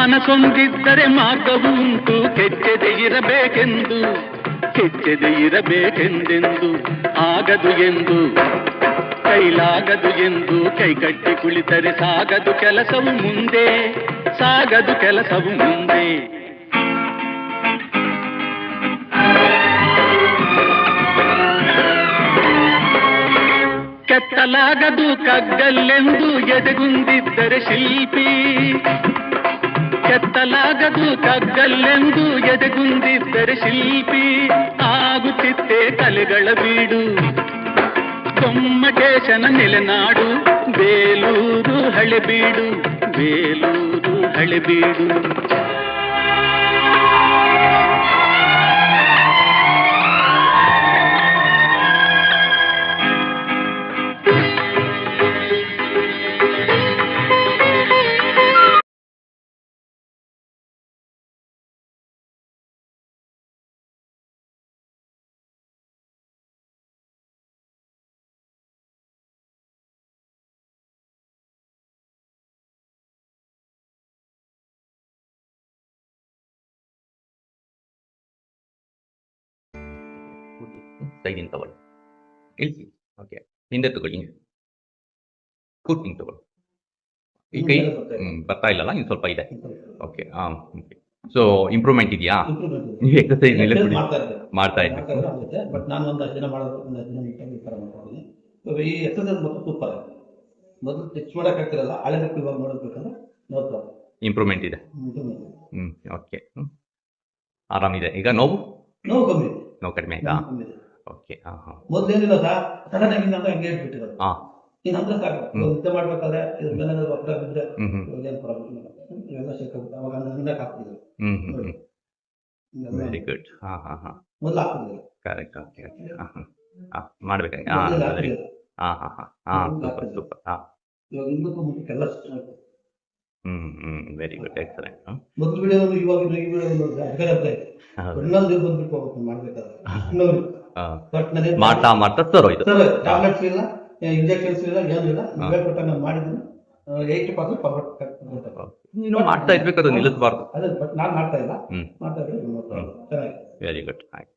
ಮನಸೊಂದಿದ್ದರೆ ಮಾರ್ಗವು ಉಂಟು, ಕೆಚ್ಚದೆ ಇರಬೇಕೆಂದು, ಕೆಚ್ಚದೆ ಇರಬೇಕೆಂದೆಂದು. ಆಗದು ಎಂದು ಕೈಲಾಗದು ಎಂದು ಕೈಕಟ್ಟಿ ಕುಳಿತರೆ ಸಾಗದು ಕೆಲಸವು ಮುಂದೆ, ಸಾಗದು ಕೆಲಸವು ಮುಂದೆ. ಕೆತ್ತಲಾಗದು ಕಗ್ಗಲ್ಲೆಂದು ಎದೆಗುಂದಿದ್ದರೆ ಶಿಲ್ಪಿ, ಕೆತ್ತಲಾಗದು ಕಗ್ಗಲ್ಲೆಂದು ಎದೆಗುಂದಿದ್ದರೆ ಶಿಲ್ಪಿ. ಆಗುತ್ತಿತ್ತೆ ಕಲೆಗಳ ಬೀಡು, ಗೊಮ್ಮಟೇಶನ ನೆಲೆನಾಡು, ಬೇಲೂರು ಹಳೆಬೀಡು, ಬೇಲೂರು ಹಳೆಬೀಡು. ಸೈಡಿನ ತಗೊಳ್ಳಿ, ಇಳಿಸಿ. ಓಕೆ, ಹಿಂದೆ ತಗೊಳ್ಳಿ, ಕೂರ್ತಿಂಗ್ ತಗೊಳ್ಳಿ. ಈ ಕೈ ಬರ್ತಾ ಇಲ್ಲಲ್ಲ, ಇನ್ನು ಸ್ವಲ್ಪ ಇದೆ. Okay, okay. ಸೊ ಇಂಪ್ರೂವ್ಮೆಂಟ್ ಇದೆಯಾ? ನೀವು ಎಕ್ಸಸೈಸ್ ಮಾಡ್ತಾ ಇದ್ದೀವಿ. ಬಟ್ ನಾನು ಒಂದಷ್ಟು ದಿನ ಮಾಡೋದು, ಒಂದಷ್ಟು ದಿನ ನೀಟಾಗಿ ಈ ಥರ ಮಾಡ್ಕೊಂಡಿದ್ದೀನಿ. ಈ ಎಕ್ಸಸೈಸ್ ಮೊದಲು ಸೂಪರ್ ಆಗಿದೆ. ಮೊದಲು ಟಚ್ ಮಾಡೋಕ್ಕಾಗ್ತಿರಲ್ಲ, ಹಳೆ ಮಕ್ಕಳು ಇವಾಗ ನೋಡಬೇಕಂದ್ರೆ ನೋಡ್ತಾರೆ ಇಂಪ್ರೂವ್ಮೆಂಟ್ ಇದೆ. ಓಕೆ, ಆರಾಮಿದೆ. ಈಗ ನೋವು ನೋವು ಕಮ್ಮಿ ಇದೆ, ನೋವು ಕಡಿಮೆ ಆಯ್ತಾ? ಓಕೆ, ಮೊದಲೇನಿಲ್ಲ ಸರ್, ಸಡನ್ ಆಗಿ ನಂಗೆ ಹಂಗೆ ಹೇಳ್ಬಿಟ್ಟಿರೋದು. ಈ ನಂತರ ಸಾಕು ನಿದ್ದೆ ಮಾಡ್ಬೇಕಾದ್ರೆ ಇದ್ರ ಮೇಲೆ ಒಬ್ಬರ ಬಿದ್ದರೆ ಏನು ಪ್ರಾಬ್ಲಮ್ ಇಲ್ಲ, ಇವೆಲ್ಲ ಸಿಕ್ಕಾಗುತ್ತೆ. ಅವಾಗ ನಿಂದಕ್ಕೆ ಹಾಕ್ತಿದ್ರು. Very good. ಮೊದಲು ಹಾಕ್ತಿದ್ರು. ಕರೆಕ್ಟ್. ಓಕೆ, ಮಾಡ್ಬೇಕಾಗಿ. Super super. ಇವಾಗ ಇನ್ನೂ ಮುಂದಕ್ಕೆಲ್ಲ ವೆರಿ ಗುಡ್, ಎಕ್ಸಲೆಂಟ್. ಮೊದಲು ವಿಡಿಯೋ ಇವಾಗ ಈ ವಿಡಿಯೋ ಅರ್ಧ ಇನ್ನೊಂದು ಬಂದ್ಬಿಟ್ಟು ಹೋಗ್ಬೇಕು ಮಾಡ್ಬೇಕಾದ್ರೆ. ಮಾಡ್ತಾ ಮಾಡ್ತಾ ಸರ್ ಹೋಯ್ತು. ಟ್ಯಾಬ್ಲೆಟ್ಸ್ ಇಲ್ಲ, ಇಂಜೆಕ್ಷನ್ಸ್ ಇಲ್ಲ, ಏನೂ ಇಲ್ಲ. ಹೇಳ್ಬಿಟ್ಟ ನಾನು ಮಾಡಿದ್ದೀನಿ 80% ಪರ್ಫೆಕ್ಟ್. ನೀನು ಮಾಡ್ತಾ ಇರ್ಬೇಕು, ಅದು ನಿಲ್ಲಿಸಬಾರ್ದು. ಅದೇ ಬಟ್ ನಾನು ಮಾಡ್ತಾ ಇಲ್ಲ, ಮಾಡ್ತಾ ಇದ್ದೀನಿ. Very good. ಆಯ್ತು.